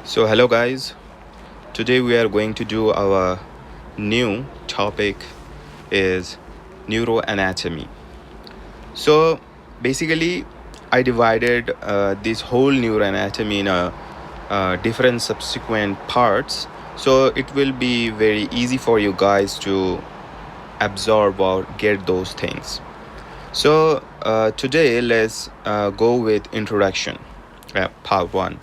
So hello guys, today we are going to do our new topic is neuroanatomy. So basically I divided this whole neuroanatomy in different subsequent parts, so it will be very easy for you guys to absorb or get those things. So today let's go with introduction, part 1.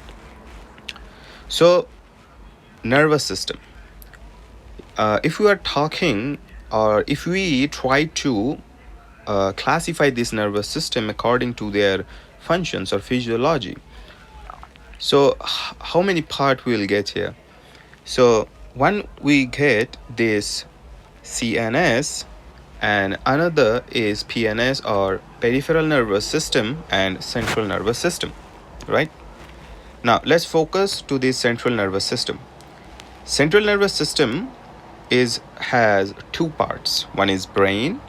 So nervous system. If we are talking or if we try to classify this nervous system according to their functions or physiology, so how many part we will get here? So one we get this CNS, and another is PNS or peripheral nervous system and central nervous system, right? Now let's focus to the central nervous system. Central nervous system has two parts. One is brain.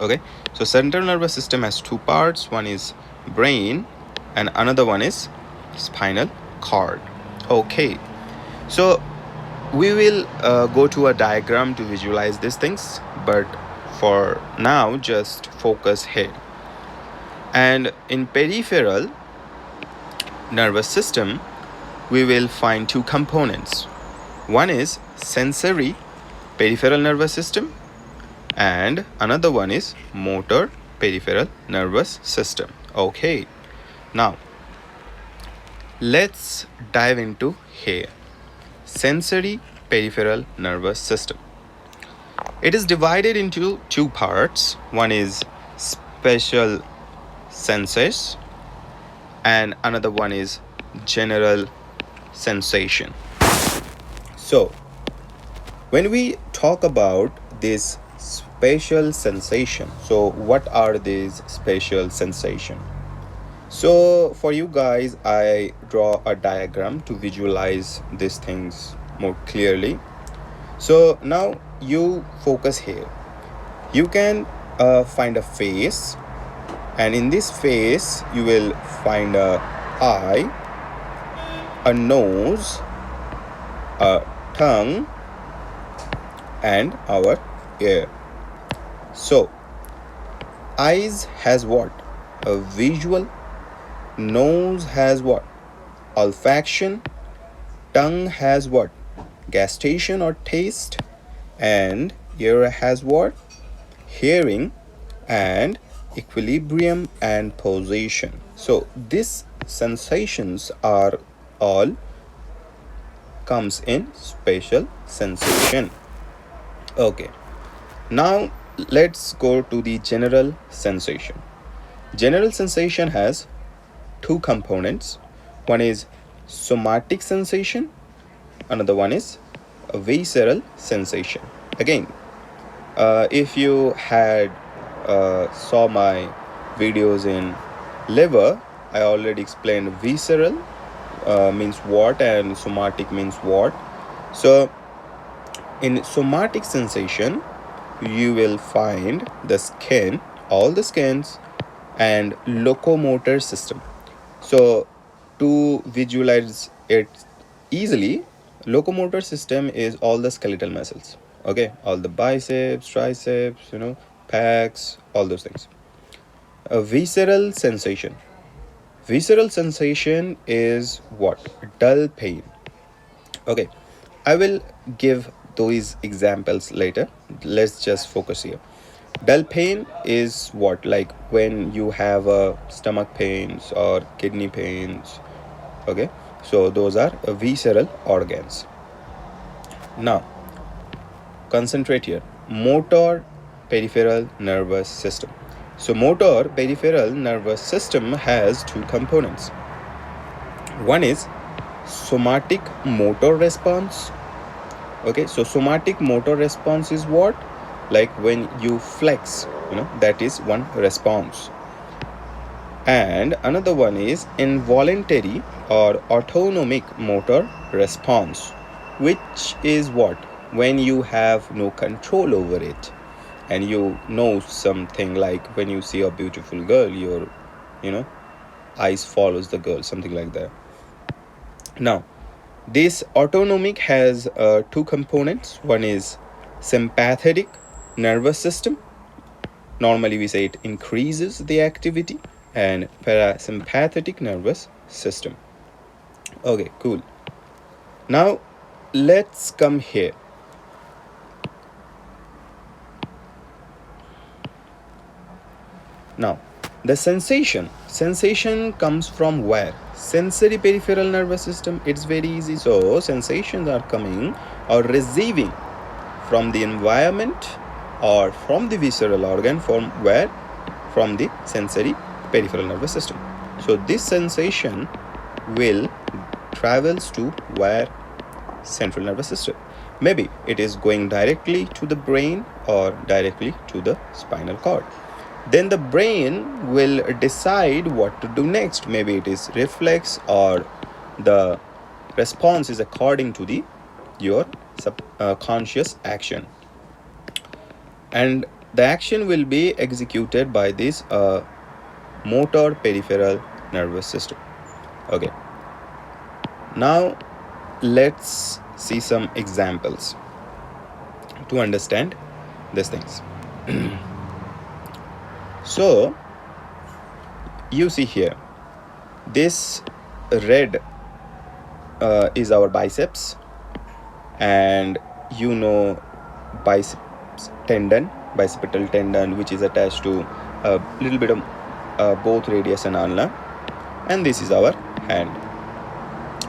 Okay, so central nervous system has two parts. One is brain and another one is spinal cord. Okay, so we will go to a diagram to visualize these things, but for now just focus here. And in peripheral nervous system we will find two components. One is sensory peripheral nervous system and another one is motor peripheral nervous system. Okay, now let's dive into here. Sensory peripheral nervous system. It is divided into two parts. One is special senses and another one is general sensation. So when we talk about this spatial sensation, so what are these spatial sensation? So for you guys, I draw a diagram to visualize these things more clearly. So now you focus here. You can find a face, and in this face you will find a eye, a nose, a tongue, and our ear. So eyes has what? A visual. Nose has what? Olfaction. Tongue has what? Gustation or taste. And ear has what? Hearing and equilibrium and position. So these sensations are all comes in spatial sensation. Okay, now let's go to the general sensation. General sensation has two components. One is somatic sensation, another one is a visceral sensation. Again, if you had saw my videos in liver, I already explained visceral means what and somatic means what. So in somatic sensation you will find the skin, all the skins, and locomotor system. So to visualize it easily, locomotor system is all the skeletal muscles. Okay, all the biceps, triceps, pecs, all those things. A visceral sensation. Visceral sensation is what? Dull pain. Okay, I will give those examples later. Let's just focus here. Dull pain is what? Like when you have stomach pains or kidney pains. Okay, so those are visceral organs. Now concentrate here. Motor peripheral nervous system. So motor peripheral nervous system has two components. One is somatic motor response. Okay, so somatic motor response is what? Like when you flex, that is one response. And another one is involuntary or autonomic motor response, which is what? When you have no control over it and you know something, like when you see a beautiful girl, your eyes follows the girl, something like that. Now, this autonomic has two components. One is sympathetic nervous system. Normally we say it increases the activity, and parasympathetic nervous system. Okay, cool. Now let's come here. Now, the sensation comes from where? Sensory peripheral nervous system. It's very easy. So sensations are coming or receiving from the environment or from the visceral organ. From where? From the sensory peripheral nervous system. So this sensation will travels to where? Central nervous system. Maybe it is going directly to the brain or directly to the spinal cord. Then the brain will decide what to do next. Maybe it is reflex, or the response is according to the your subconscious action, and the action will be executed by this motor peripheral nervous system. Okay, now let's see some examples to understand these things. So you see here, this red is our biceps, and you know biceps tendon, bicipital tendon, which is attached to a little bit of both radius and ulna, and this is our hand.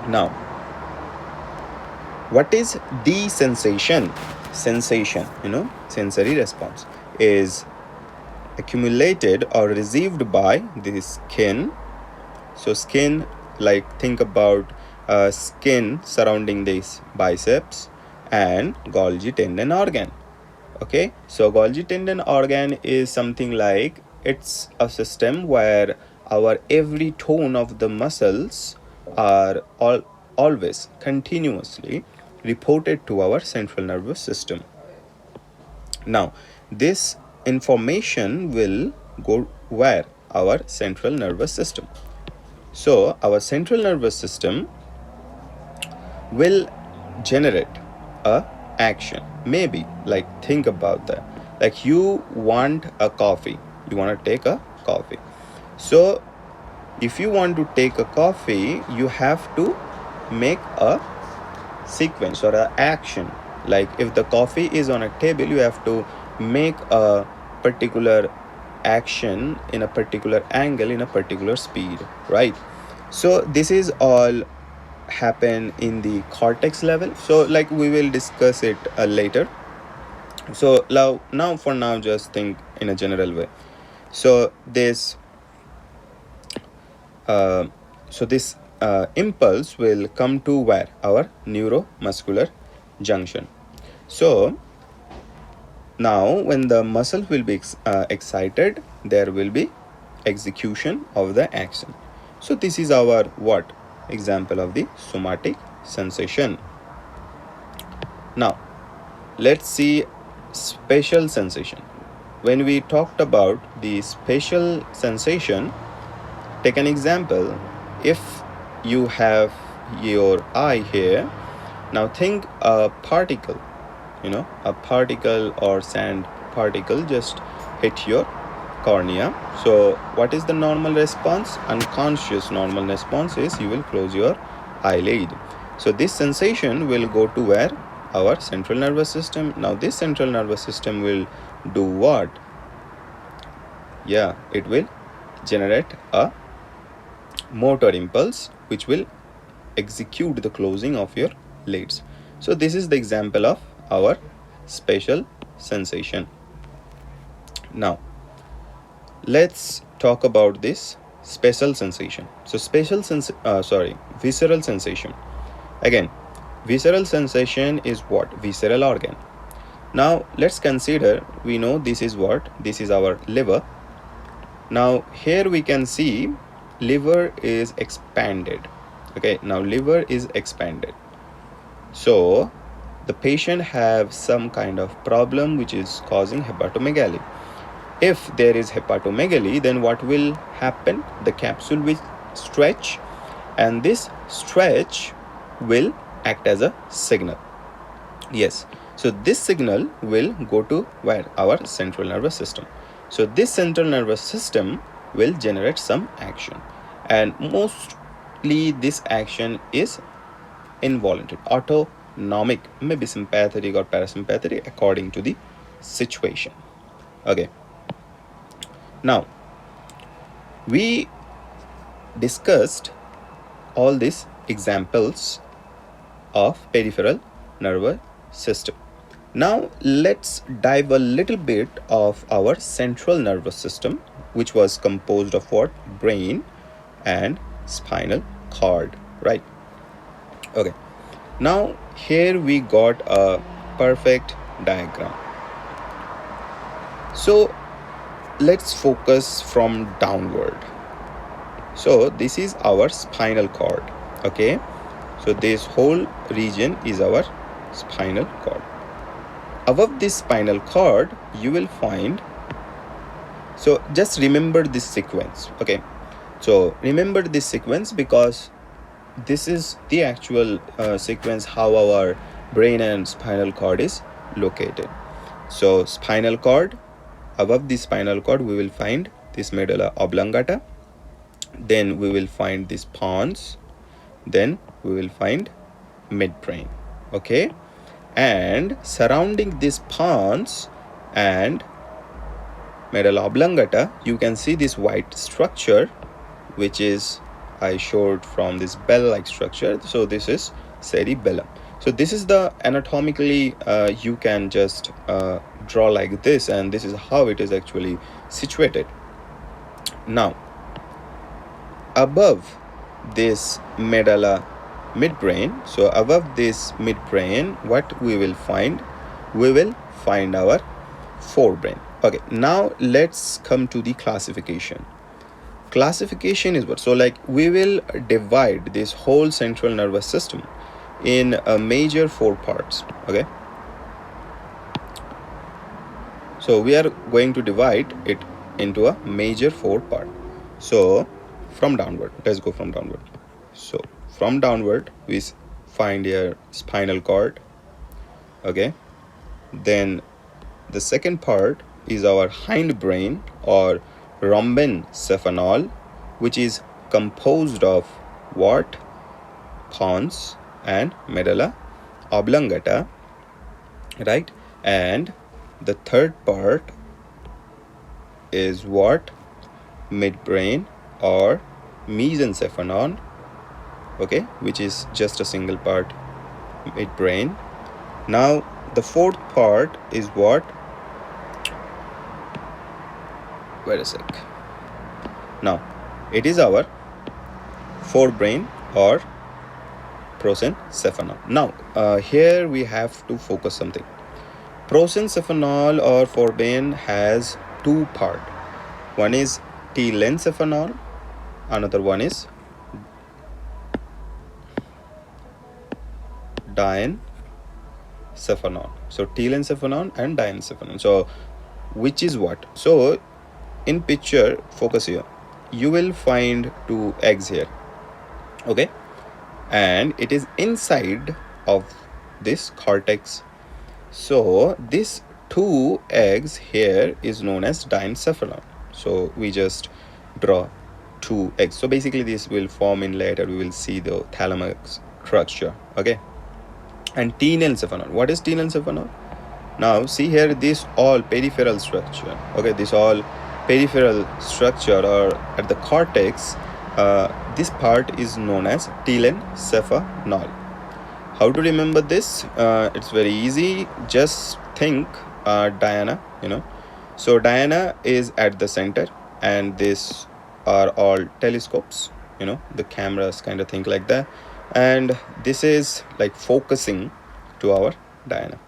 Now, what is the sensation? Sensation, sensory response is accumulated or received by the skin. So skin, like think about skin surrounding this biceps and Golgi tendon organ. Okay, so Golgi tendon organ is something like, it's a system where our every tone of the muscles are always continuously reported to our central nervous system. Now, this information will go where? Our central nervous system. So our central nervous system will generate a action. Maybe, like, think about that. Like, you want a coffee, you want to take a coffee. So if you want to take a coffee, you have to make a sequence or an action. Like, if the coffee is on a table, you have to make a particular action in a particular angle, in a particular speed, right? So this is all happen in the cortex level. So like, we will discuss it later. So now for now, just think in a general way. So this impulse will come to where? Our neuromuscular junction. So now when the muscle will be excited, there will be execution of the action. So this is our what? Example of the somatic sensation. Now let's see spatial sensation. When we talked about the spatial sensation, take an example. If you have your eye here, now think a particle, a particle or sand particle just hit your cornea. So what is the normal response? Unconscious normal response is you will close your eyelid. So this sensation will go to where? Our central nervous system. Now this central nervous system will do what? Yeah, it will generate a motor impulse which will execute the closing of your lids. So this is the example of our spatial sensation. Now let's talk about this spatial sensation. So visceral sensation. Again, visceral sensation is what? Visceral organ. Now let's consider, we know this is what? This is our liver. Now here we can see liver is expanded. Okay, now liver is expanded. So the patient have some kind of problem which is causing hepatomegaly. If there is hepatomegaly, then what will happen? The capsule will stretch, and this stretch will act as a signal. Yes, so this signal will go to where? Our central nervous system. So this central nervous system will generate some action, and mostly this action is involuntary, autonomic, maybe sympathetic or parasympathetic according to the situation. Okay, now we discussed all these examples of peripheral nervous system. Now let's dive a little bit of our central nervous system, which was composed of what? Brain and spinal cord, right? Okay, now here we got a perfect diagram. So let's focus from downward. So this is our spinal cord. Okay, so this whole region is our spinal cord. Above this spinal cord you will find, so just remember this sequence. Okay, so remember this sequence because this is the actual sequence how our brain and spinal cord is located. So spinal cord, above the spinal cord we will find this medulla oblongata, then we will find this pons, then we will find midbrain. Okay, and surrounding this pons and medulla oblongata you can see this white structure, which is I showed from this bell-like structure. So this is cerebellum. So this is the anatomically you can just draw like this, and this is how it is actually situated. Now above this medulla midbrain, so above this midbrain what we will find? We will find our forebrain. Okay, now let's come to the classification. Classification is what? So like we will divide this whole central nervous system in a major 4 parts. Okay, so we are going to divide it into a major 4 part. So from downward, let's go from downward. So from downward we find here spinal cord. Okay, then the second part is our hindbrain or rhombencephalon, which is composed of what? Pons and medulla oblongata, right? And the third part is what? Midbrain or mesencephalon, okay, which is just a single part, midbrain. Now the fourth part is what? Wait a sec. Now it is our forebrain or prosencephalon. Now here we have to focus something. Prosencephalon or forebrain has 2 parts. One is telencephalon, another one is diencephalon. So telencephalon and diencephalon. So which is what? So in picture, focus here, you will find 2 eggs here. Okay, and it is inside of this cortex. So this 2 eggs here is known as diencephalon. So we just draw 2 eggs. So basically this will form in later, we will see the thalamus structure. Okay, and telencephalon, what is telencephalon? Now see here, this all peripheral structure. Okay, this all peripheral structure or at the cortex, this part is known as telencephalon. How to remember this? It's very easy. Just think Diana, so Diana is at the center, and these are all telescopes, the cameras kind of thing like that, and this is like focusing to our Diana.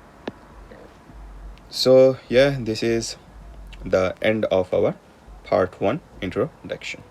So yeah, this is the end of our part 1 introduction.